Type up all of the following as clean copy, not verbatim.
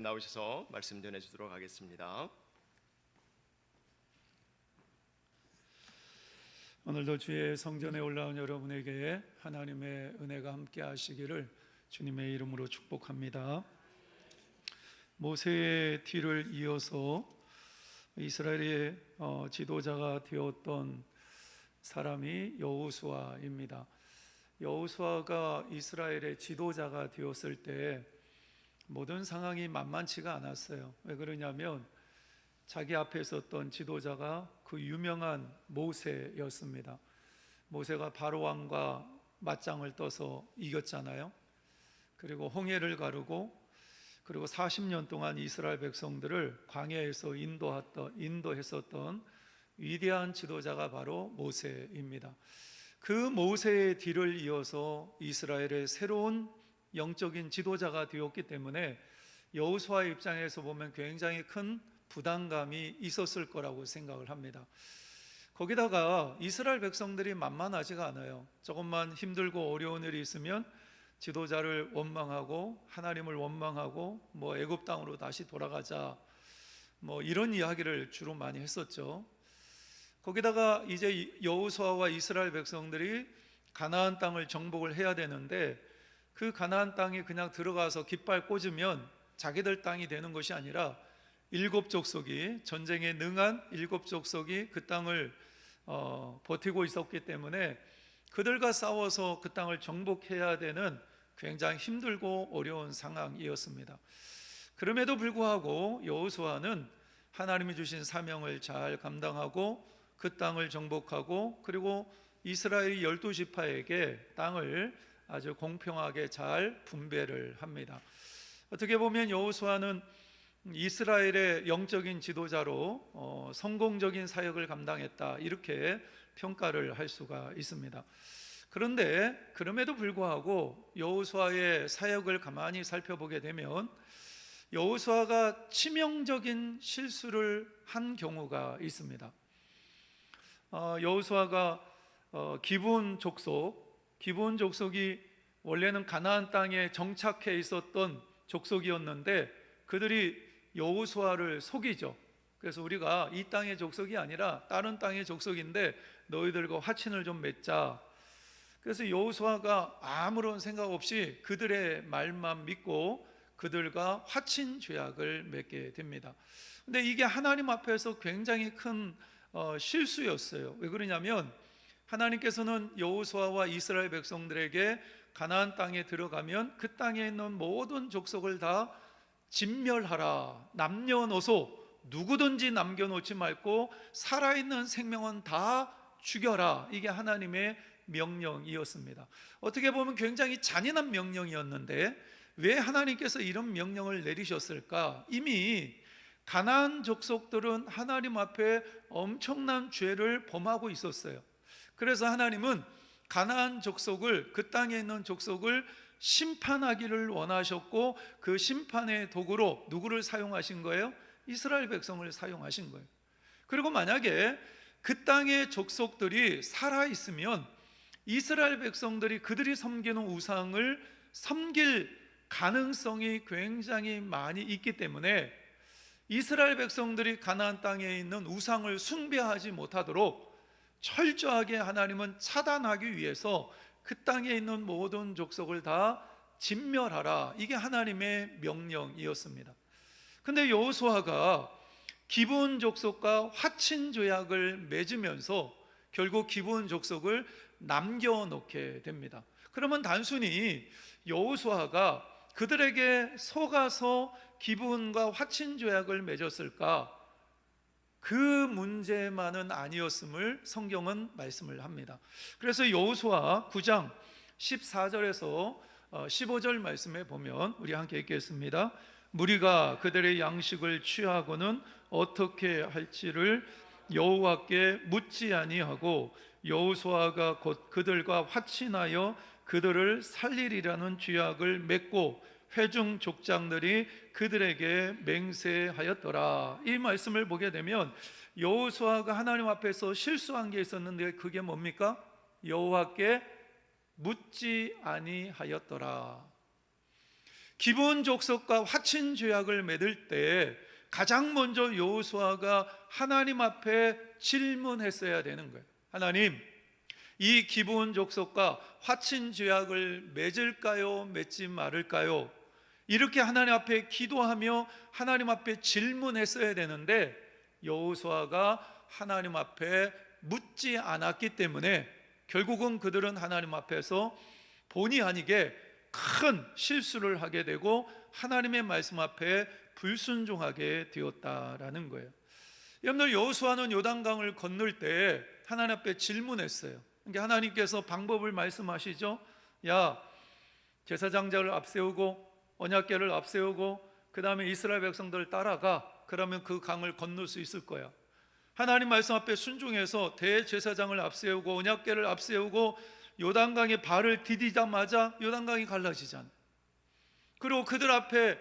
나오셔서 말씀 전해주도록 하겠습니다. 오늘도 주의 성전에 올라온 여러분에게 하나님의 은혜가 함께 하시기를 주님의 이름으로 축복합니다. 모세의 뒤를 이어서 이스라엘의 지도자가 되었던 사람이 여호수아입니다. 여호수아가 이스라엘의 지도자가 되었을 때 모든 상황이 만만치가 않았어요. 왜 그러냐면 자기 앞에 섰던 지도자가 그 유명한 모세였습니다. 모세가 바로 왕과 맞짱을 떠서 이겼잖아요. 그리고 홍해를 가르고 그리고 40년 동안 이스라엘 백성들을 광야에서 인도했었던 위대한 지도자가 바로 모세입니다. 그 모세의 뒤를 이어서 이스라엘의 새로운 영적인 지도자가 되었기 때문에 여호수아의 입장에서 보면 굉장히 큰 부담감이 있었을 거라고 생각을 합니다. 거기다가 이스라엘 백성들이 만만하지가 않아요. 조금만 힘들고 어려운 일이 있으면 지도자를 원망하고 하나님을 원망하고 애굽 땅으로 다시 돌아가자 이런 이야기를 주로 많이 했었죠. 거기다가 이제 여호수아와 이스라엘 백성들이 가나안 땅을 정복을 해야 되는데 그 가나안 땅에 그냥 들어가서 깃발 꽂으면 자기들 땅이 되는 것이 아니라 일곱 족속이, 전쟁에 능한 일곱 족속이 그 땅을 버티고 있었기 때문에 그들과 싸워서 그 땅을 정복해야 되는 굉장히 힘들고 어려운 상황이었습니다. 그럼에도 불구하고 여호수아는 하나님이 주신 사명을 잘 감당하고 그 땅을 정복하고 그리고 이스라엘 12지파에게 땅을 아주 공평하게 잘 분배를 합니다. 어떻게 보면 여호수아는 이스라엘의 영적인 지도자로 성공적인 사역을 감당했다, 이렇게 평가를 할 수가 있습니다. 그런데 그럼에도 불구하고 여호수아의 사역을 가만히 살펴보게 되면 여호수아가 치명적인 실수를 한 경우가 있습니다. 여호수아가 기브온 족속이 원래는 가나안 땅에 정착해 있었던 족속이었는데 그들이 여호수아를 속이죠. 그래서 우리가 이 땅의 족속이 아니라 다른 땅의 족속인데 너희들과 화친을 좀 맺자. 그래서 여호수아가 아무런 생각 없이 그들의 말만 믿고 그들과 화친 죄악을 맺게 됩니다. 근데 이게 하나님 앞에서 굉장히 큰 실수였어요. 왜 그러냐면 하나님께서는 여호수아와 이스라엘 백성들에게 가나안 땅에 들어가면 그 땅에 있는 모든 족속을 다 진멸하라, 남녀노소 누구든지 남겨놓지 말고 살아있는 생명은 다 죽여라, 이게 하나님의 명령이었습니다. 어떻게 보면 굉장히 잔인한 명령이었는데 왜 하나님께서 이런 명령을 내리셨을까? 이미 가나안 족속들은 하나님 앞에 엄청난 죄를 범하고 있었어요. 그래서 하나님은 가나안 족속을, 그 땅에 있는 족속을 심판하기를 원하셨고 그 심판의 도구로 누구를 사용하신 거예요? 이스라엘 백성을 사용하신 거예요. 그리고 만약에 그 땅의 족속들이 살아있으면 이스라엘 백성들이 그들이 섬기는 우상을 섬길 가능성이 굉장히 많이 있기 때문에 이스라엘 백성들이 가나안 땅에 있는 우상을 숭배하지 못하도록 철저하게 하나님은 차단하기 위해서 그 땅에 있는 모든 족속을 다 진멸하라, 이게 하나님의 명령이었습니다. 근데 여호수아가 기브온 족속과 화친 조약을 맺으면서 결국 기브온 족속을 남겨놓게 됩니다. 그러면 단순히 여호수아가 그들에게 속아서 기브온과 화친 조약을 맺었을까? 그 문제만은 아니었음을 성경은 말씀을 합니다. 그래서 여호수아 9장 14절에서 15절 말씀에 보면 우리 함께 읽겠습니다. 무리가 그들의 양식을 취하고는 어떻게 할지를 여호와께 묻지 아니하고 여호수아가 곧 그들과 화친하여 그들을 살리리라는 죄악을 맺고 회중 족장들이 그들에게 맹세하였더라. 이 말씀을 보게 되면 여호수아가 하나님 앞에서 실수한 게 있었는데 그게 뭡니까? 여호와께 묻지 아니하였더라. 기본 족속과 화친 죄악을 맺을 때 가장 먼저 여호수아가 하나님 앞에 질문했어야 되는 거예요. 하나님, 이 기본 족속과 화친 죄악을 맺을까요? 맺지 말을까요? 이렇게 하나님 앞에 기도하며 하나님 앞에 질문했어야 되는데 여호수아가 하나님 앞에 묻지 않았기 때문에 결국은 그들은 하나님 앞에서 본의 아니게 큰 실수를 하게 되고 하나님의 말씀 앞에 불순종하게 되었다라는 거예요. 여러분들, 여호수아는 요단강을 건널 때 하나님 앞에 질문했어요. 그러니까 하나님께서 방법을 말씀하시죠. 야, 제사장자를 앞세우고 언약궤를 앞세우고 그 다음에 이스라엘 백성들을 따라가. 그러면 그 강을 건널 수 있을 거야. 하나님 말씀 앞에 순종해서 대제사장을 앞세우고 언약궤를 앞세우고 요단강에 발을 디디자마자 요단강이 갈라지잖아요. 그리고 그들 앞에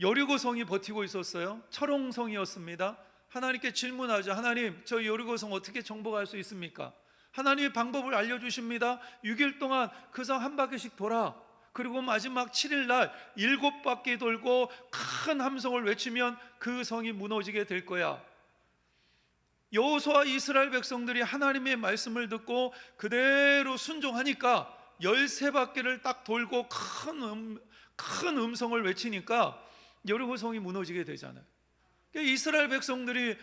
여리고성이 버티고 있었어요. 철옹성이었습니다. 하나님께 질문하자. 하나님, 저 여리고성 어떻게 정복할 수 있습니까? 하나님의 방법을 알려주십니다. 6일 동안 그 성 한 바퀴씩 돌아. 그리고 마지막 7일 날 7바퀴 돌고 큰 함성을 외치면 그 성이 무너지게 될 거야. 여호수아 이스라엘 백성들이 하나님의 말씀을 듣고 그대로 순종하니까 13바퀴를 딱 돌고 큰 음성을 외치니까 여리고성이 무너지게 되잖아요. 이스라엘 백성들이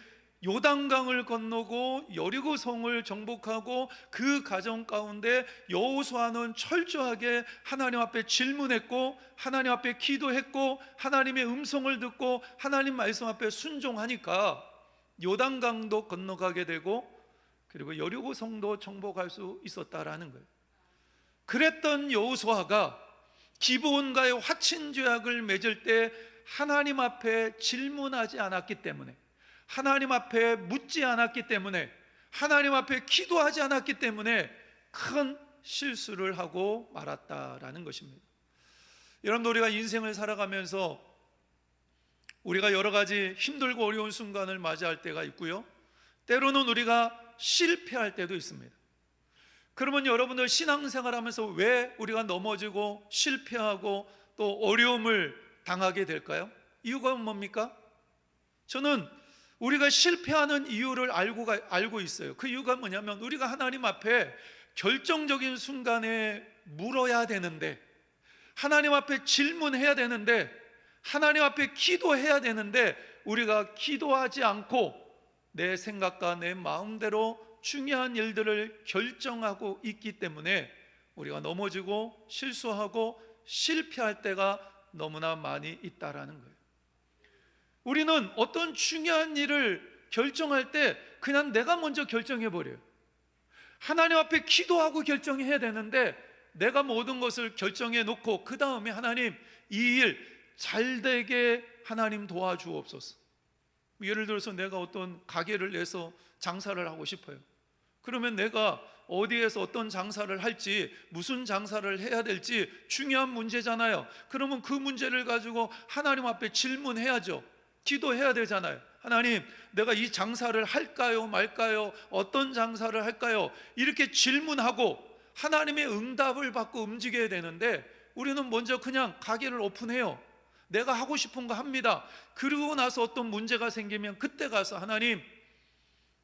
요단강을 건너고 여리고성을 정복하고 그 과정 가운데 여호수아는 철저하게 하나님 앞에 질문했고 하나님 앞에 기도했고 하나님의 음성을 듣고 하나님 말씀 앞에 순종하니까 요단강도 건너가게 되고 그리고 여리고성도 정복할 수 있었다라는 거예요. 그랬던 여호수아가 기브온과의 화친 죄악을 맺을 때 하나님 앞에 질문하지 않았기 때문에, 하나님 앞에 묻지 않았기 때문에, 하나님 앞에 기도하지 않았기 때문에 큰 실수를 하고 말았다라는 것입니다. 여러분, 우리가 인생을 살아가면서 우리가 여러 가지 힘들고 어려운 순간을 맞이할 때가 있고요, 때로는 우리가 실패할 때도 있습니다. 그러면 여러분들 신앙생활 하면서 왜 우리가 넘어지고 실패하고 또 어려움을 당하게 될까요? 이유가 뭡니까? 저는 우리가 실패하는 이유를 알고 있어요. 그 이유가 뭐냐면 우리가 하나님 앞에 결정적인 순간에 물어야 되는데, 하나님 앞에 질문해야 되는데, 하나님 앞에 기도해야 되는데 우리가 기도하지 않고 내 생각과 내 마음대로 중요한 일들을 결정하고 있기 때문에 우리가 넘어지고 실수하고 실패할 때가 너무나 많이 있다라는 거예요. 우리는 어떤 중요한 일을 결정할 때 그냥 내가 먼저 결정해버려요. 하나님 앞에 기도하고 결정해야 되는데 내가 모든 것을 결정해 놓고 그 다음에 하나님, 이 일 잘되게 하나님 도와주옵소서. 예를 들어서 내가 어떤 가게를 내서 장사를 하고 싶어요. 그러면 내가 어디에서 어떤 장사를 할지, 무슨 장사를 해야 될지 중요한 문제잖아요. 그러면 그 문제를 가지고 하나님 앞에 질문해야죠. 기도해야 되잖아요. 하나님, 내가 이 장사를 할까요 말까요? 어떤 장사를 할까요? 이렇게 질문하고 하나님의 응답을 받고 움직여야 되는데 우리는 먼저 그냥 가게를 오픈해요. 내가 하고 싶은 거 합니다. 그러고 나서 어떤 문제가 생기면 그때 가서 하나님,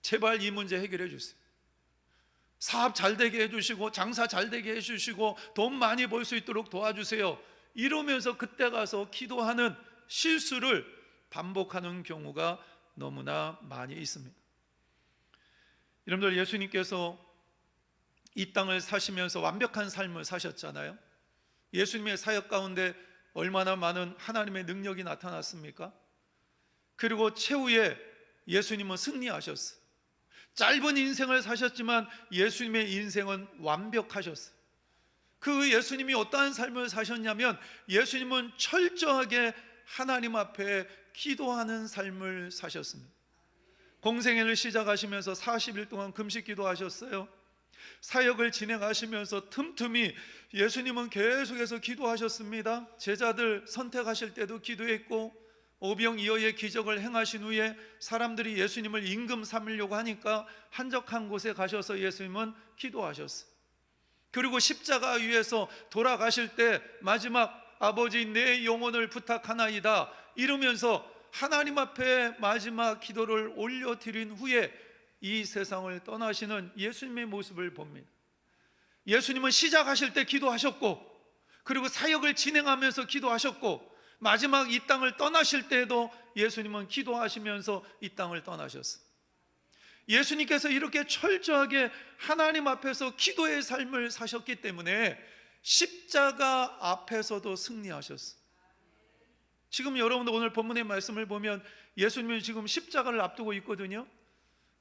제발 이 문제 해결해 주세요. 사업 잘 되게 해주시고 장사 잘 되게 해주시고 돈 많이 벌 수 있도록 도와주세요. 이러면서 그때 가서 기도하는 실수를 반복하는 경우가 너무나 많이 있습니다. 여러분들, 예수님께서 이 땅을 사시면서 완벽한 삶을 사셨잖아요. 예수님의 사역 가운데 얼마나 많은 하나님의 능력이 나타났습니까? 그리고 최후에 예수님은 승리하셨어요. 짧은 인생을 사셨지만 예수님의 인생은 완벽하셨어요. 그 예수님이 어떠한 삶을 사셨냐면 예수님은 철저하게 하나님 앞에 기도하는 삶을 사셨습니다. 공생애를 시작하시면서 40일 동안 금식 기도하셨어요. 사역을 진행하시면서 틈틈이 예수님은 계속해서 기도하셨습니다. 제자들 선택하실 때도 기도했고, 오병이어의 기적을 행하신 후에 사람들이 예수님을 임금 삼으려고 하니까 한적한 곳에 가셔서 예수님은 기도하셨어요. 그리고 십자가 위에서 돌아가실 때 마지막 아버지 내 영혼을 부탁하나이다 이러면서 하나님 앞에 마지막 기도를 올려드린 후에 이 세상을 떠나시는 예수님의 모습을 봅니다. 예수님은 시작하실 때 기도하셨고, 그리고 사역을 진행하면서 기도하셨고, 마지막 이 땅을 떠나실 때에도 예수님은 기도하시면서 이 땅을 떠나셨어요. 예수님께서 이렇게 철저하게 하나님 앞에서 기도의 삶을 사셨기 때문에 십자가 앞에서도 승리하셨어요. 지금 여러분들 오늘 본문의 말씀을 보면 예수님이 지금 십자가를 앞두고 있거든요.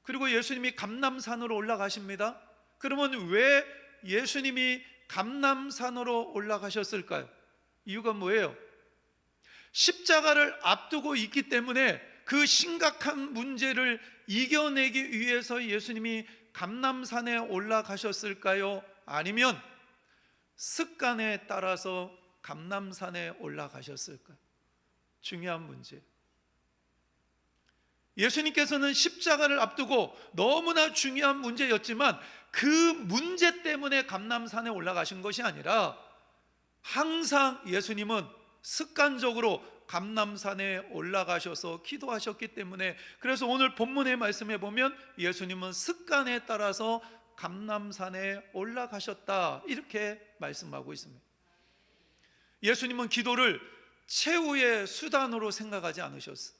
그리고 예수님이 감람산으로 올라가십니다. 그러면 왜 예수님이 감람산으로 올라가셨을까요? 이유가 뭐예요? 십자가를 앞두고 있기 때문에 그 심각한 문제를 이겨내기 위해서 예수님이 감람산에 올라가셨을까요? 아니면 습관에 따라서 감람산에 올라가셨을까요? 중요한 문제. 예수님께서는 십자가를 앞두고 너무나 중요한 문제였지만 그 문제 때문에 감람산에 올라가신 것이 아니라 항상 예수님은 습관적으로 감람산에 올라가셔서 기도하셨기 때문에, 그래서 오늘 본문의 말씀에 보면 예수님은 습관에 따라서 감람산에 올라가셨다 이렇게 말씀하고 있습니다. 예수님은 기도를 최후의 수단으로 생각하지 않으셨어요.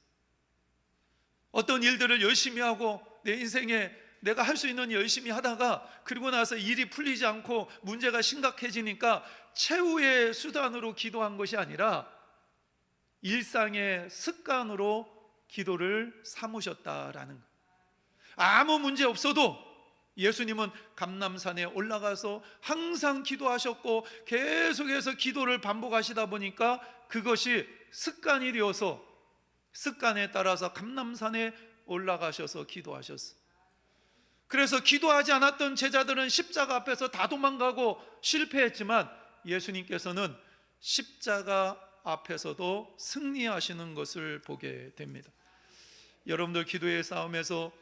어떤 일들을 열심히 하고 내 인생에 내가 할 수 있는 열심히 하다가 그리고 나서 일이 풀리지 않고 문제가 심각해지니까 최후의 수단으로 기도한 것이 아니라 일상의 습관으로 기도를 삼으셨다라는 것. 아무 문제 없어도 예수님은 감람산에 올라가서 항상 기도하셨고 계속해서 기도를 반복하시다 보니까 그것이 습관이 되어서 습관에 따라서 감람산에 올라가셔서 기도하셨어요. 그래서 기도하지 않았던 제자들은 십자가 앞에서 다 도망가고 실패했지만 예수님께서는 십자가 앞에서도 승리하시는 것을 보게 됩니다. 여러분들 기도의 싸움에서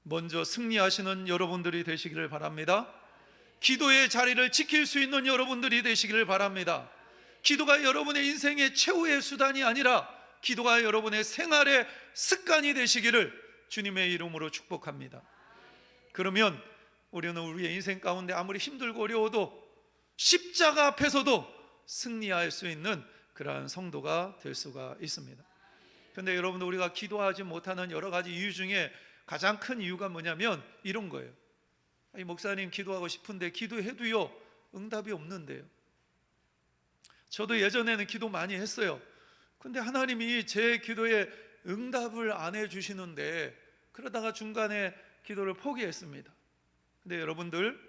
먼저 승리하시는 여러분들이 되시기를 바랍니다. 기도의 자리를 지킬 수 있는 여러분들이 되시기를 바랍니다. 기도가 여러분의 인생의 최후의 수단이 아니라 기도가 여러분의 생활의 습관이 되시기를 주님의 이름으로 축복합니다. 그러면 우리는 우리의 인생 가운데 아무리 힘들고 어려워도 십자가 앞에서도 승리할 수 있는 그러한 성도가 될 수가 있습니다. 그런데 여러분들, 우리가 기도하지 못하는 여러 가지 이유 중에 가장 큰 이유가 뭐냐면 이런 거예요. 아니, 목사님 기도하고 싶은데 기도해도요 응답이 없는데요. 저도 예전에는 기도 많이 했어요. 근데 하나님이 제 기도에 응답을 안 해주시는데 그러다가 중간에 기도를 포기했습니다. 근데 여러분들,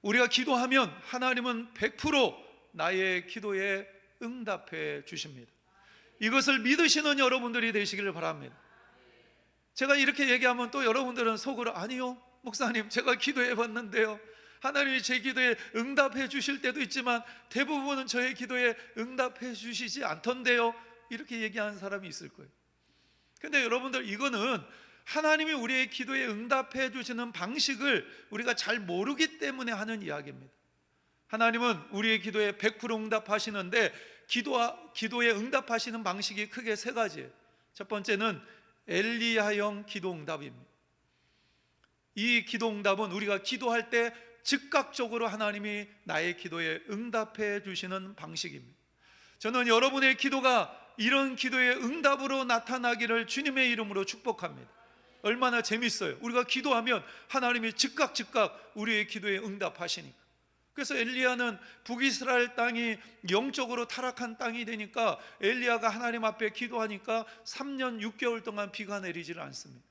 우리가 기도하면 하나님은 100% 나의 기도에 응답해 주십니다. 이것을 믿으시는 여러분들이 되시기를 바랍니다. 제가 이렇게 얘기하면 또 여러분들은 속으로 아니요 목사님 제가 기도해 봤는데요 하나님이 제 기도에 응답해 주실 때도 있지만 대부분은 저의 기도에 응답해 주시지 않던데요, 이렇게 얘기하는 사람이 있을 거예요. 근데 여러분들, 이거는 하나님이 우리의 기도에 응답해 주시는 방식을 우리가 잘 모르기 때문에 하는 이야기입니다. 하나님은 우리의 기도에 100% 응답하시는데 기도에 응답하시는 방식이 크게 세 가지예요. 첫 번째는 엘리야형 기도 응답입니다. 이 기도 응답은 우리가 기도할 때 즉각적으로 하나님이 나의 기도에 응답해 주시는 방식입니다. 저는 여러분의 기도가 이런 기도의 응답으로 나타나기를 주님의 이름으로 축복합니다. 얼마나 재밌어요. 우리가 기도하면 하나님이 즉각 우리의 기도에 응답하시니까. 그래서 엘리야는 북이스라엘 땅이 영적으로 타락한 땅이 되니까 엘리야가 하나님 앞에 기도하니까 3년 6개월 동안 비가 내리지를 않습니다.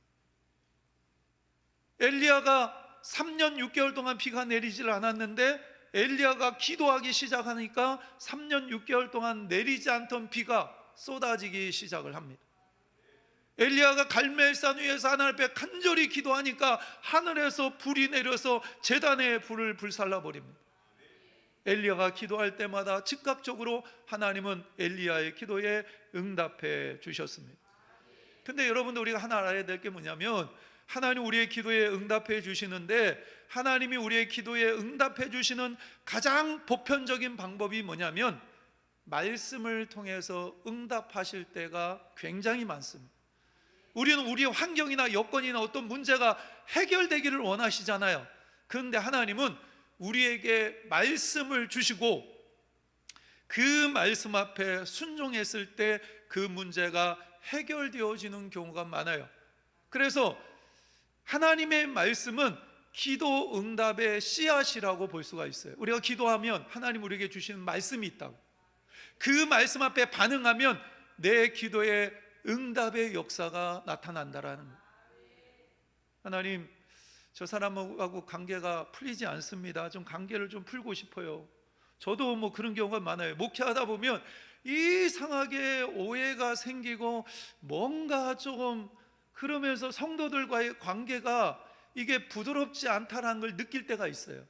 엘리야가 3년 6개월 동안 비가 내리지를 않았는데 엘리야가 기도하기 시작하니까 3년 6개월 동안 내리지 않던 비가 쏟아지기 시작을 합니다. 엘리야가 갈멜산 위에서 하나님 앞에 간절히 기도하니까 하늘에서 불이 내려서 제단에 불을 불살라 버립니다. 엘리야가 기도할 때마다 즉각적으로 하나님은 엘리야의 기도에 응답해 주셨습니다. 근데 여러분들, 우리가 하나 알아야 될 게 뭐냐면 하나님 우리의 기도에 응답해 주시는데 하나님이 우리의 기도에 응답해 주시는 가장 보편적인 방법이 뭐냐면 말씀을 통해서 응답하실 때가 굉장히 많습니다. 우리는 우리의 환경이나 여건이나 어떤 문제가 해결되기를 원하시잖아요. 그런데 하나님은 우리에게 말씀을 주시고 그 말씀 앞에 순종했을 때 그 문제가 해결되어지는 경우가 많아요. 그래서 하나님의 말씀은 기도 응답의 씨앗이라고 볼 수가 있어요. 우리가 기도하면 하나님 우리에게 주시는 말씀이 있다고, 그 말씀 앞에 반응하면 내 기도에 응답의 역사가 나타난다라는 거예요. 하나님, 저 사람하고 관계가 풀리지 않습니다. 좀 관계를 좀 풀고 싶어요. 저도 뭐 그런 경우가 많아요. 목회하다 보면 이상하게 오해가 생기고 뭔가 조금 그러면서 성도들과의 관계가 이게 부드럽지 않다라는 걸 느낄 때가 있어요.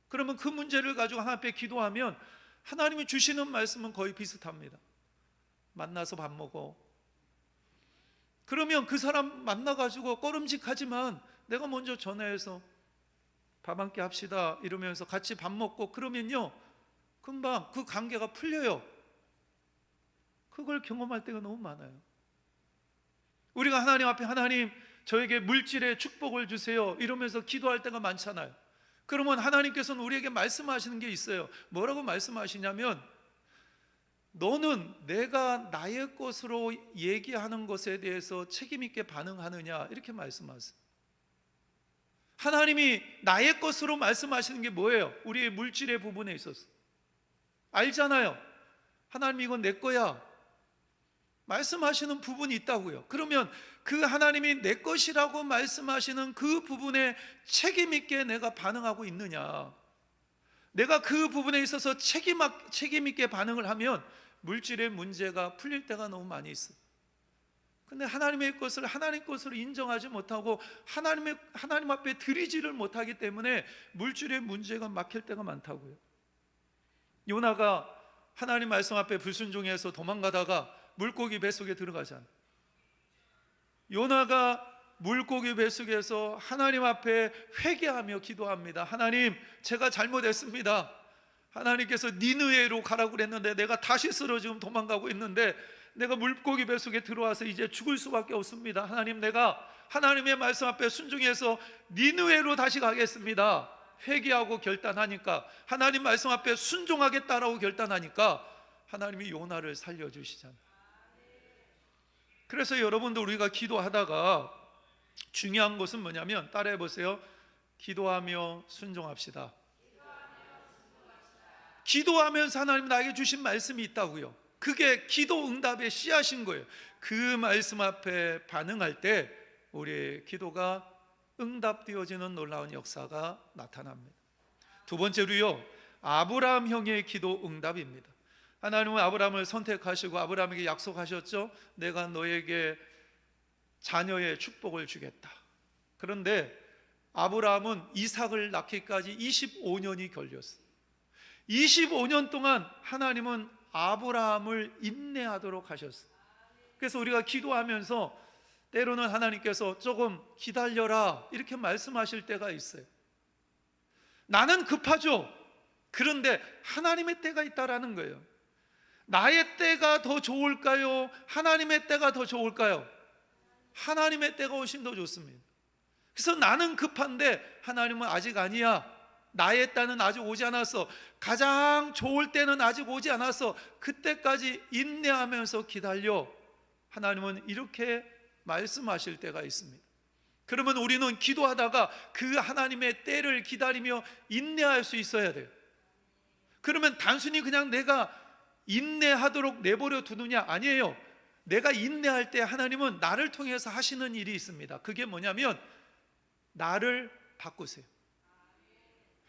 그러면 그 문제를 가지고 하나님 앞에 기도하면 하나님이 주시는 말씀은 거의 비슷합니다. 만나서 밥 먹어. 그러면 그 사람 만나가지고 꺼름직하지만 내가 먼저 전화해서 밥 함께 합시다 이러면서 같이 밥 먹고 그러면요, 금방 그 관계가 풀려요. 그걸 경험할 때가 너무 많아요. 우리가 하나님 앞에 하나님 저에게 물질의 축복을 주세요 이러면서 기도할 때가 많잖아요. 그러면 하나님께서는 우리에게 말씀하시는 게 있어요. 뭐라고 말씀하시냐면, 너는 내가 나의 것으로 얘기하는 것에 대해서 책임 있게 반응하느냐, 이렇게 말씀하세요. 하나님이 나의 것으로 말씀하시는 게 뭐예요? 우리의 물질의 부분에 있어서 알잖아요. 하나님 이건 내 거야 말씀하시는 부분이 있다고요. 그러면 그 하나님이 내 것이라고 말씀하시는 그 부분에 책임 있게 내가 반응하고 있느냐, 내가 그 부분에 있어서 책임 있게 반응을 하면 물질의 문제가 풀릴 때가 너무 많이 있어요. 근데 하나님의 것을 하나님 것으로 인정하지 못하고 하나님 앞에 드리지를 못하기 때문에 물질의 문제가 막힐 때가 많다고요. 요나가 하나님 말씀 앞에 불순종해서 도망가다가 물고기 뱃속에 들어가잖아요. 요나가 물고기 뱃속에서 하나님 앞에 회개하며 기도합니다. 하나님, 제가 잘못했습니다. 하나님께서 니느웨로 가라고 그랬는데 내가 다시스로 지금 도망가고 있는데 내가 물고기 뱃속에 들어와서 이제 죽을 수밖에 없습니다. 하나님, 내가 하나님의 말씀 앞에 순종해서 니느웨로 다시 가겠습니다. 회개하고 결단하니까, 하나님 말씀 앞에 순종하겠다라고 결단하니까 하나님이 요나를 살려주시잖아요. 그래서 여러분도 우리가 기도하다가 중요한 것은 뭐냐면, 따라해 보세요. 기도하며 순종합시다. 기도하면서 하나님 나에게 주신 말씀이 있다고요. 그게 기도 응답의 씨앗인 거예요. 그 말씀 앞에 반응할 때 우리의 기도가 응답되어지는 놀라운 역사가 나타납니다. 두 번째로요, 아브라함 형의 기도 응답입니다. 하나님은 아브라함을 선택하시고 아브라함에게 약속하셨죠. 내가 너에게 자녀의 축복을 주겠다. 그런데 아브라함은 이삭을 낳기까지 25년이 걸렸어요. 25년 동안 하나님은 아브라함을 인내하도록 하셨어요. 그래서 우리가 기도하면서 때로는 하나님께서 조금 기다려라 이렇게 말씀하실 때가 있어요. 나는 급하죠. 그런데 하나님의 때가 있다라는 거예요. 나의 때가 더 좋을까요? 하나님의 때가 더 좋을까요? 하나님의 때가 훨씬 더 좋습니다. 그래서 나는 급한데 하나님은 아직 아니야. 나의 때는 아직 오지 않았어. 가장 좋을 때는 아직 오지 않았어. 그때까지 인내하면서 기다려. 하나님은 이렇게 말씀하실 때가 있습니다. 그러면 우리는 기도하다가 그 하나님의 때를 기다리며 인내할 수 있어야 돼요. 그러면 단순히 그냥 내가 인내하도록 내버려 두느냐? 아니에요. 내가 인내할 때 하나님은 나를 통해서 하시는 일이 있습니다. 그게 뭐냐면 나를 바꾸세요.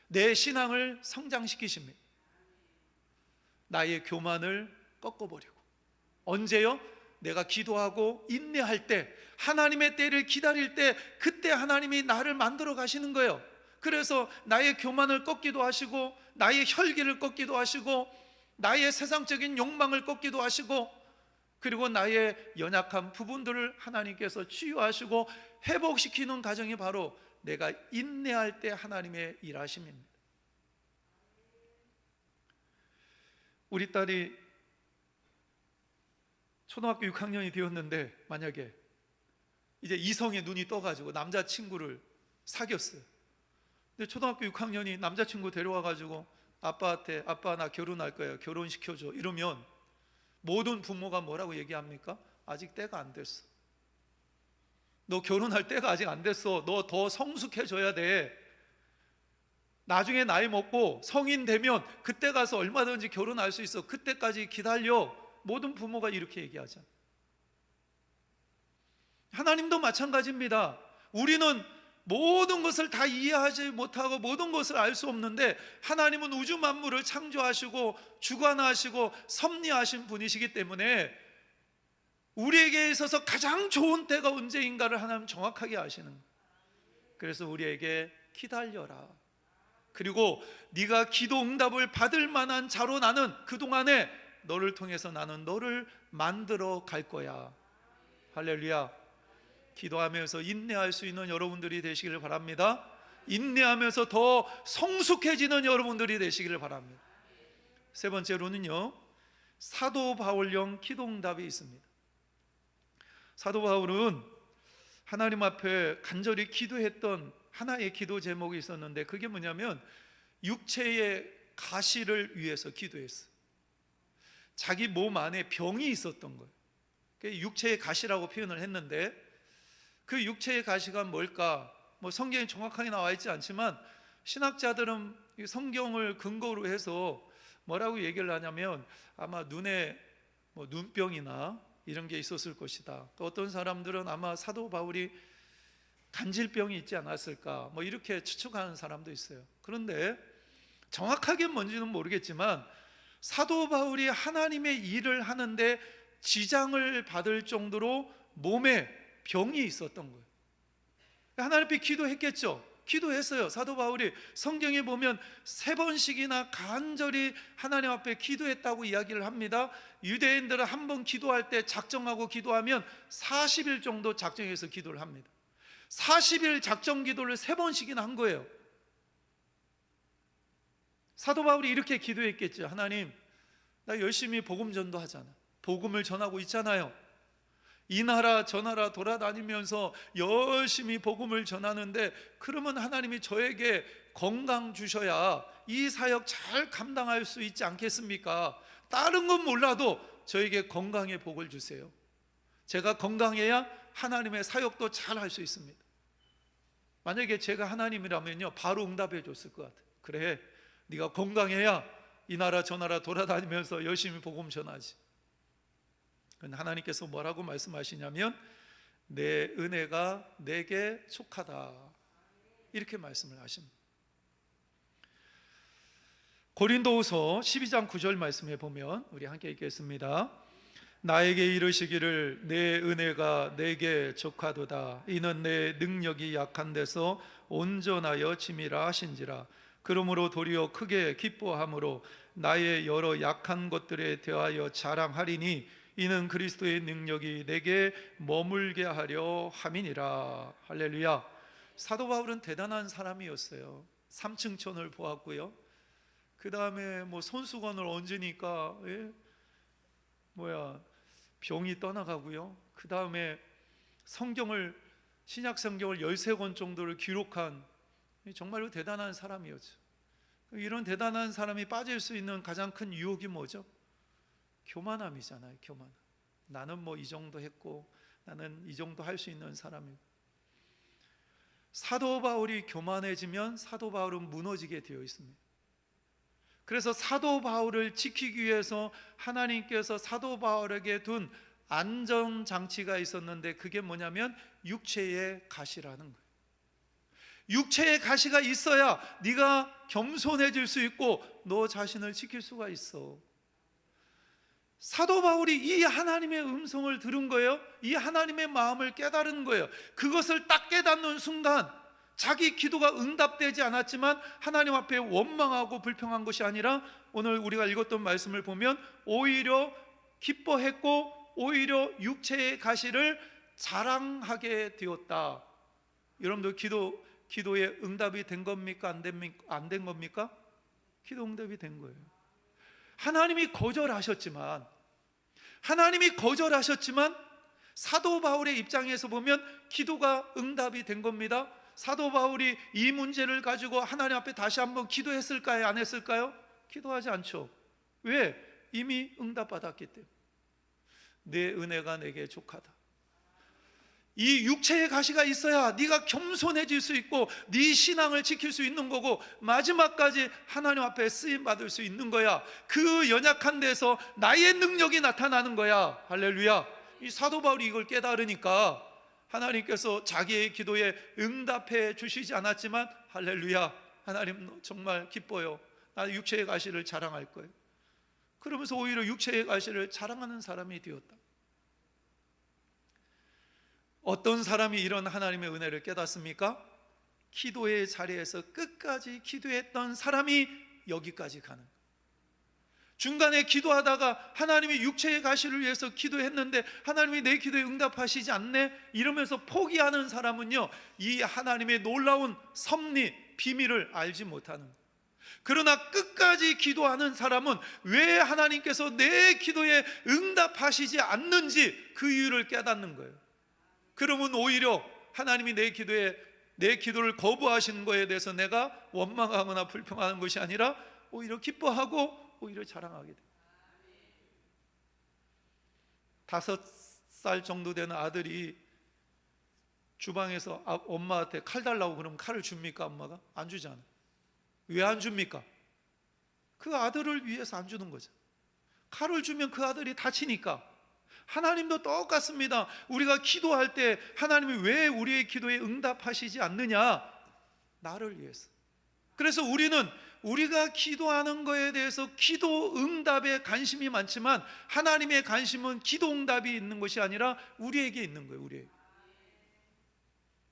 내 신앙을 성장시키십니다. 나의 교만을 꺾어버리고. 언제요? 내가 기도하고 인내할 때, 하나님의 때를 기다릴 때, 그때 하나님이 나를 만들어 가시는 거예요. 그래서 나의 교만을 꺾기도 하시고, 나의 혈기를 꺾기도 하시고, 나의 세상적인 욕망을 꺾기도 하시고, 그리고 나의 연약한 부분들을 하나님께서 치유하시고 회복시키는 과정이 바로 내가 인내할 때 하나님의 일하심입니다. 우리 딸이 초등학교 6학년이 되었는데 만약에 이제 이성의 눈이 떠가지고 남자친구를 사귀었어요. 근데 초등학교 6학년이 남자친구 데려와가지고 아빠한테 아빠 나 결혼할 거야, 결혼시켜줘 이러면 모든 부모가 뭐라고 얘기합니까? 아직 때가 안 됐어. 너 결혼할 때가 아직 안 됐어. 너 더 성숙해져야 돼. 나중에 나이 먹고 성인 되면 그때 가서 얼마든지 결혼할 수 있어. 그때까지 기다려. 모든 부모가 이렇게 얘기하잖아요. 하나님도 마찬가지입니다. 우리는 모든 것을 다 이해하지 못하고 모든 것을 알 수 없는데 하나님은 우주 만물을 창조하시고 주관하시고 섭리하신 분이시기 때문에 우리에게 있어서 가장 좋은 때가 언제인가를 하나님 정확하게 아시는 거예요. 그래서 우리에게 기다려라. 그리고 네가 기도 응답을 받을 만한 자로 나는 그동안에 너를 통해서 나는 너를 만들어 갈 거야. 할렐루야. 기도하면서 인내할 수 있는 여러분들이 되시기를 바랍니다. 인내하면서 더 성숙해지는 여러분들이 되시기를 바랍니다. 세 번째로는요, 사도 바울형 기도응답이 있습니다. 사도 바울은 하나님 앞에 간절히 기도했던 하나의 기도 제목이 있었는데 그게 뭐냐면 육체의 가시를 위해서 기도했어요. 자기 몸 안에 병이 있었던 거예요. 육체의 가시라고 표현을 했는데 그 육체의 가시가 뭘까? 뭐 성경에 정확하게 나와 있지 않지만 신학자들은 이 성경을 근거로 해서 뭐라고 얘기를 하냐면 아마 눈에 뭐 눈병이나 이런 게 있었을 것이다. 또 어떤 사람들은 아마 사도 바울이 간질병이 있지 않았을까 뭐 이렇게 추측하는 사람도 있어요. 그런데 정확하게 뭔지는 모르겠지만 사도 바울이 하나님의 일을 하는데 지장을 받을 정도로 몸에 병이 있었던 거예요. 하나님 앞에 기도했겠죠. 기도했어요. 사도 바울이 성경에 보면 3번씩이나 간절히 하나님 앞에 기도했다고 이야기를 합니다. 유대인들은 한 번 기도할 때 작정하고 기도하면 40일 정도 작정해서 기도를 합니다. 40일 작정 기도를 3번씩이나 한 거예요. 사도 바울이 이렇게 기도했겠죠. 하나님, 나 열심히 복음 전도하잖아. 복음을 전하고 있잖아요. 이 나라 저 나라 돌아다니면서 열심히 복음을 전하는데 그러면 하나님이 저에게 건강 주셔야 이 사역 잘 감당할 수 있지 않겠습니까? 다른 건 몰라도 저에게 건강의 복을 주세요. 제가 건강해야 하나님의 사역도 잘 할 수 있습니다. 만약에 제가 하나님이라면요 바로 응답해 줬을 것 같아요. 그래, 네가 건강해야 이 나라 저 나라 돌아다니면서 열심히 복음 전하지. 하나님께서 뭐라고 말씀하시냐면 내 은혜가 내게 족하다 이렇게 말씀을 하십니다. 고린도후서 12장 9절 말씀에 보면 우리 함께 읽겠습니다. 나에게 이르시기를 내 은혜가 내게 족하도다. 이는 내 능력이 약한 데서 온전하여 짐이라 하신지라. 그러므로 도리어 크게 기뻐함으로 나의 여러 약한 것들에 대하여 자랑하리니 이는 그리스도의 능력이 내게 머물게 하려 함이니라. 할렐루야. 사도 바울은 대단한 사람이었어요. 삼층천을 보았고요. 그 다음에 뭐 손수건을 얹으니까 병이 떠나가고요. 그 다음에 신약 성경을 13권 정도를 기록한 정말로 대단한 사람이었죠. 이런 대단한 사람이 빠질 수 있는 가장 큰 유혹이 뭐죠? 교만함이잖아요. 교만함. 나는 뭐 이 정도 했고 나는 이 정도 할 수 있는 사람이고. 사도 바울이 교만해지면 사도 바울은 무너지게 되어 있습니다. 그래서 사도 바울을 지키기 위해서 하나님께서 사도 바울에게 둔 안전장치가 있었는데 그게 뭐냐면 육체의 가시라는 거예요. 육체의 가시가 있어야 네가 겸손해질 수 있고 너 자신을 지킬 수가 있어. 사도 바울이 이 하나님의 음성을 들은 거예요. 이 하나님의 마음을 깨달은 거예요. 그것을 딱 깨닫는 순간 자기 기도가 응답되지 않았지만 하나님 앞에 원망하고 불평한 것이 아니라 오늘 우리가 읽었던 말씀을 보면 오히려 기뻐했고 오히려 육체의 가시를 자랑하게 되었다. 여러분들 기도의 응답이 된 겁니까? 안 된 겁니까? 기도 응답이 된 거예요. 하나님이 거절하셨지만 하나님이 거절하셨지만 사도 바울의 입장에서 보면 기도가 응답이 된 겁니다. 사도 바울이 이 문제를 가지고 하나님 앞에 다시 한번 기도했을까요? 안 했을까요? 기도하지 않죠. 왜? 이미 응답받았기 때문에. 내 은혜가 내게 족하다. 이 육체의 가시가 있어야 네가 겸손해질 수 있고 네 신앙을 지킬 수 있는 거고 마지막까지 하나님 앞에 쓰임 받을 수 있는 거야. 그 연약한 데서 나의 능력이 나타나는 거야. 할렐루야. 이 사도 바울이 이걸 깨달으니까 하나님께서 자기의 기도에 응답해 주시지 않았지만 할렐루야, 하나님 정말 기뻐요. 나 육체의 가시를 자랑할 거예요. 그러면서 오히려 육체의 가시를 자랑하는 사람이 되었다. 어떤 사람이 이런 하나님의 은혜를 깨닫습니까? 기도의 자리에서 끝까지 기도했던 사람이 여기까지 가는 거예요. 중간에 기도하다가 하나님이 육체의 가시를 위해서 기도했는데 하나님이 내 기도에 응답하시지 않네 이러면서 포기하는 사람은요, 이 하나님의 놀라운 섭리, 비밀을 알지 못하는 거예요. 그러나 끝까지 기도하는 사람은 왜 하나님께서 내 기도에 응답하시지 않는지 그 이유를 깨닫는 거예요. 그러면 오히려 하나님이 내 기도를 거부하시는 거에 대해서 내가 원망하거나 불평하는 것이 아니라 오히려 기뻐하고 오히려 자랑하게 돼요. 5살 정도 되는 아들이 주방에서 엄마한테 칼 달라고 그러면 칼을 줍니까? 엄마가? 안 주잖아요. 왜 안 줍니까? 그 아들을 위해서 안 주는 거죠. 칼을 주면 그 아들이 다치니까. 하나님도 똑같습니다. 우리가 기도할 때 하나님이 왜 우리의 기도에 응답하시지 않느냐? 나를 위해서. 그래서 우리가 기도하는 거에 대해서 기도 응답에 관심이 많지만 하나님의 관심은 기도 응답이 있는 것이 아니라 우리에게 있는 거예요.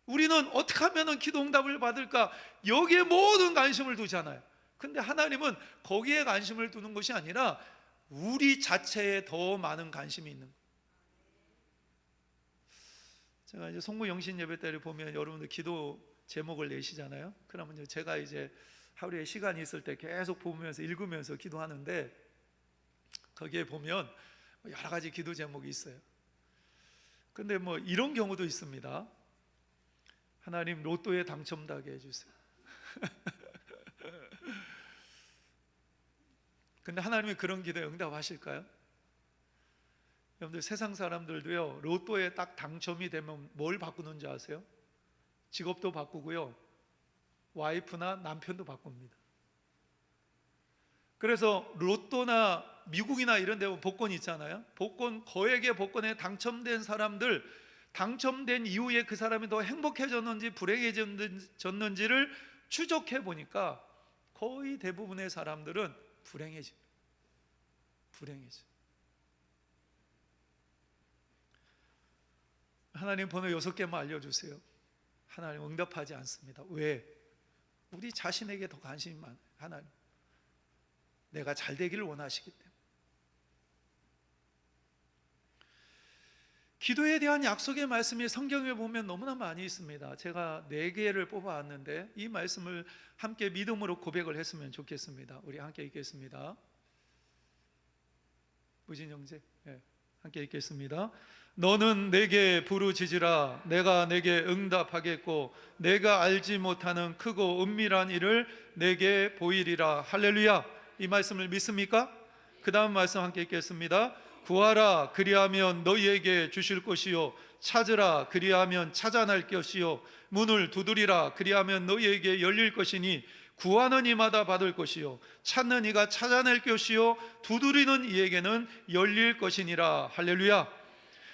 우리는 어떻게 하면 기도 응답을 받을까? 여기에 모든 관심을 두잖아요. 근데 하나님은 거기에 관심을 두는 것이 아니라 우리 자체에 더 많은 관심이 있는 거예요. 제가 이제 송구 영신 예배 때를 보면 여러분들 기도 제목을 내시잖아요. 그러면 제가 이제 하루에 시간이 있을 때 계속 보면서 읽으면서 기도하는데 거기에 보면 여러 가지 기도 제목이 있어요. 근데 뭐 이런 경우도 있습니다. 하나님 로또에 당첨되게 해주세요. 근데 하나님이 그런 기도에 응답하실까요? 여러분들 세상 사람들도요, 로또에 딱 당첨이 되면 뭘 바꾸는지 아세요? 직업도 바꾸고요, 와이프나 남편도 바꿉니다. 그래서 로또나 미국이나 이런 데 보면 복권 있잖아요. 거액의 복권에 당첨된 사람들, 당첨된 이후에 그 사람이 더 행복해졌는지 불행해졌는지를 추적해 보니까 거의 대부분의 사람들은 불행해집니다. 하나님 번호 6개만 알려주세요. 하나님 응답하지 않습니다. 왜? 우리 자신에게 더 관심이 많아요. 하나님, 내가 잘 되기를 원하시기 때문에. 기도에 대한 약속의 말씀이 성경에 보면 너무나 많이 있습니다. 제가 4개를 뽑아왔는데 이 말씀을 함께 믿음으로 고백을 했으면 좋겠습니다. 우리 함께 읽겠습니다. 무진 형제, 함께 읽겠습니다. 너는 내게 부르짖으라. 내가 내게 응답하겠고 내가 알지 못하는 크고 은밀한 일을 내게 보이리라. 할렐루야. 이 말씀을 믿습니까? 그 다음 말씀 함께 읽겠습니다. 구하라, 그리하면 너희에게 주실 것이요, 찾으라, 그리하면 찾아낼 것이요, 문을 두드리라, 그리하면 너희에게 열릴 것이니 구하는 이마다 받을 것이요, 찾는 이가 찾아낼 것이요, 두드리는 이에게는 열릴 것이니라. 할렐루야.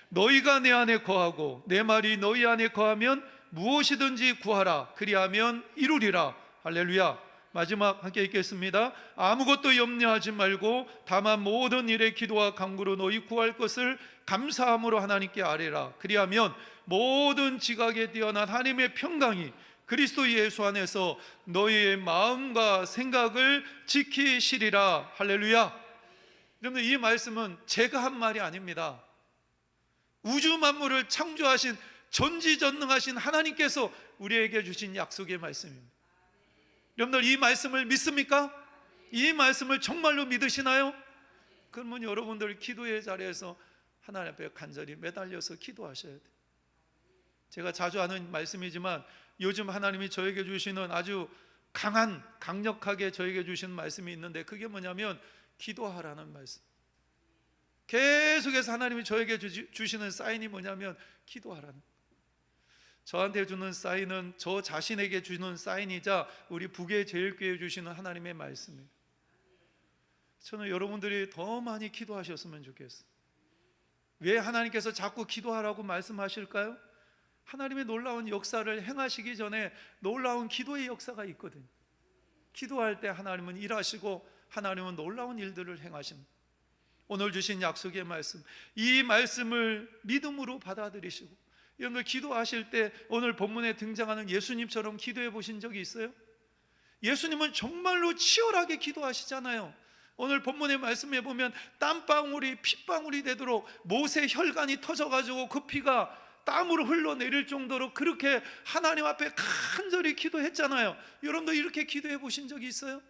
너희가 내 안에 거하고 내 말이 너희 안에 거하면 무엇이든지 구하라, 그리하면 이루리라. 할렐루야. 마지막 함께 읽겠습니다. 아무것도 염려하지 말고 다만 모든 일에 기도와 간구로 너희 구할 것을 감사함으로 하나님께 아뢰라. 그리하면 모든 지각에 뛰어난 하나님의 평강이 그리스도 예수 안에서 너희의 마음과 생각을 지키시리라. 할렐루야. 여러분, 이 말씀은 제가 한 말이 아닙니다. 우주 만물을 창조하신 전지전능하신 하나님께서 우리에게 주신 약속의 말씀입니다. 여러분들 이 말씀을 믿습니까? 이 말씀을 정말로 믿으시나요? 그러면 여러분들 기도의 자리에서 하나님 앞에 간절히 매달려서 기도하셔야 돼요. 제가 자주 하는 말씀이지만 요즘 하나님이 저에게 주시는 아주 강력하게 저에게 주시는 말씀이 있는데, 그게 뭐냐면 기도하라는 말씀. 계속해서 하나님이 저에게 주시는 사인이 뭐냐면 기도하라는, 저한테 주는 사인은 저 자신에게 주는 사인이자 우리 북의제일교회에 주시는 하나님의 말씀이에요. 저는 여러분들이 더 많이 기도하셨으면 좋겠어요. 왜 하나님께서 자꾸 기도하라고 말씀하실까요? 하나님의 놀라운 역사를 행하시기 전에 놀라운 기도의 역사가 있거든요. 기도할 때 하나님은 일하시고 하나님은 놀라운 일들을 행하십니다. 오늘 주신 약속의 말씀, 이 말씀을 믿음으로 받아들이시고, 여러분들 기도하실 때 오늘 본문에 등장하는 예수님처럼 기도해 보신 적이 있어요? 예수님은 정말로 치열하게 기도하시잖아요. 오늘 본문의 말씀에 보면 땀방울이 핏방울이 되도록 못의 혈관이 터져가지고 그 피가 땀으로 흘러내릴 정도로 그렇게 하나님 앞에 간절히 기도했잖아요. 여러분도 이렇게 기도해 보신 적이 있어요?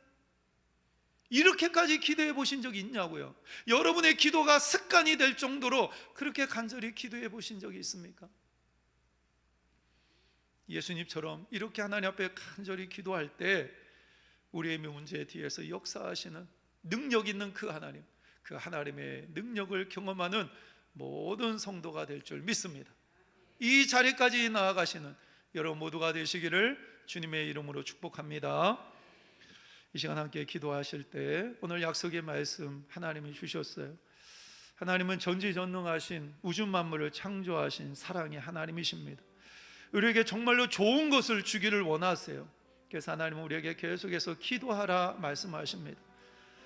이렇게까지 기도해 보신 적이 있냐고요? 여러분의 기도가 습관이 될 정도로 그렇게 간절히 기도해 보신 적이 있습니까? 예수님처럼 이렇게 하나님 앞에 간절히 기도할 때 우리의 문제 뒤에서 역사하시는 능력 있는 그 하나님의 능력을 경험하는 모든 성도가 될 줄 믿습니다. 이 자리까지 나아가시는 여러분 모두가 되시기를 주님의 이름으로 축복합니다. 이 시간 함께 기도하실 때 오늘 약속의 말씀 하나님이 주셨어요. 하나님은 전지전능하신 우주 만물을 창조하신 사랑의 하나님이십니다. 우리에게 정말로 좋은 것을 주기를 원하세요. 그래서 하나님은 우리에게 계속해서 기도하라 말씀하십니다.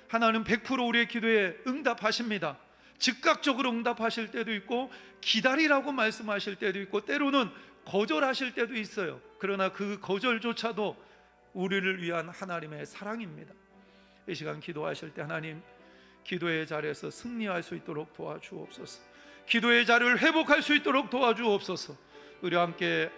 하나님 100% 우리의 기도에 응답하십니다. 즉각적으로 응답하실 때도 있고 기다리라고 말씀하실 때도 있고 때로는 거절하실 때도 있어요. 그러나 그 거절조차도 우리를 위한 하나님의 사랑입니다. 이 시간 기도하실 때 하나님, 기도의 자리에서 승리할 수 있도록 도와주옵소서. 기도의 자리를 회복할 수 있도록 도와주옵소서. 우리와 함께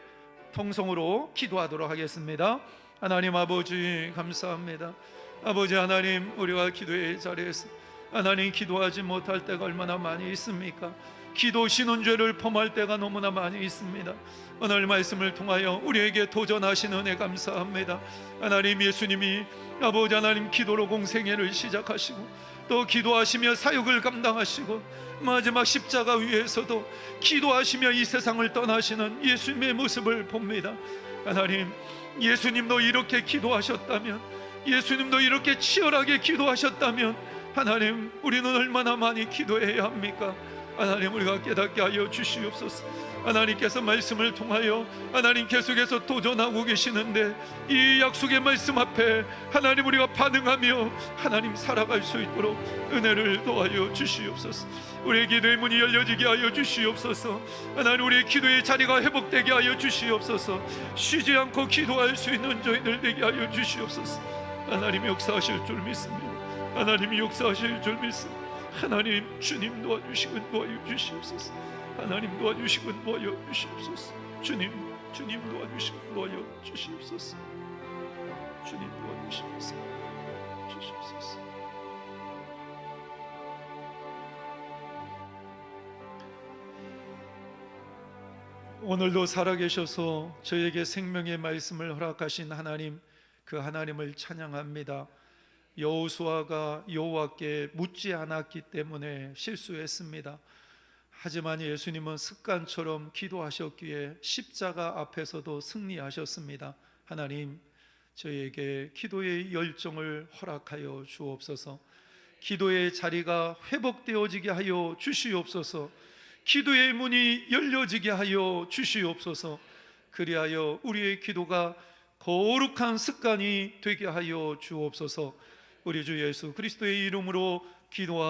통성으로 기도하도록 하겠습니다. 하나님 아버지 감사합니다. 아버지 하나님, 우리가 기도의 자리에서 하나님 기도하지 못할 때가 얼마나 많이 있습니까? 기도 신은죄를 범할 때가 너무나 많이 있습니다. 오늘 말씀을 통하여 우리에게 도전하시는 은혜 감사합니다. 하나님, 예수님이 아버지 하나님 기도로 공생애를 시작하시고 또 기도하시며 사역을 감당하시고 마지막 십자가 위에서도 기도하시며 이 세상을 떠나시는 예수님의 모습을 봅니다. 하나님, 예수님도 이렇게 기도하셨다면, 예수님도 이렇게 치열하게 기도하셨다면 하나님, 우리는 얼마나 많이 기도해야 합니까? 하나님, 우리가 깨닫게 하여 주시옵소서. 하나님께서 말씀을 통하여 하나님 계속해서 도전하고 계시는데 이 약속의 말씀 앞에 하나님 우리가 반응하며 하나님 살아갈 수 있도록 은혜를 도와여 주시옵소서. 우리의 기도의 문이 열려지게 하여 주시옵소서. 하나님, 우리의 기도의 자리가 회복되게 하여 주시옵소서. 쉬지 않고 기도할 수 있는 저희들 되게 하여 주시옵소서. 하나님 역사하실 줄 믿습니다. 하나님이 역사하실 줄 믿습니다. 하나님, 주님 도와주시고 도와주시옵소서. 하나님 도와주시고 도와주시옵소서. 주님 도와주시고 도와주시옵소서. 주님 도와주시옵소서. 주시옵소서. 오늘도 살아계셔서 저에게 생명의 말씀을 허락하신 하나님, 그 하나님을 찬양합니다. 여호수아가 여호와께 묻지 않았기 때문에 실수했습니다. 하지만 예수님은 습관처럼 기도하셨기에 십자가 앞에서도 승리하셨습니다. 하나님, 저희에게 기도의 열정을 허락하여 주옵소서. 기도의 자리가 회복되어지게 하여 주시옵소서. 기도의 문이 열려지게 하여 주시옵소서. 그리하여 우리의 기도가 거룩한 습관이 되게 하여 주옵소서. 우리 주 예수 그리스도의 이름으로 기도하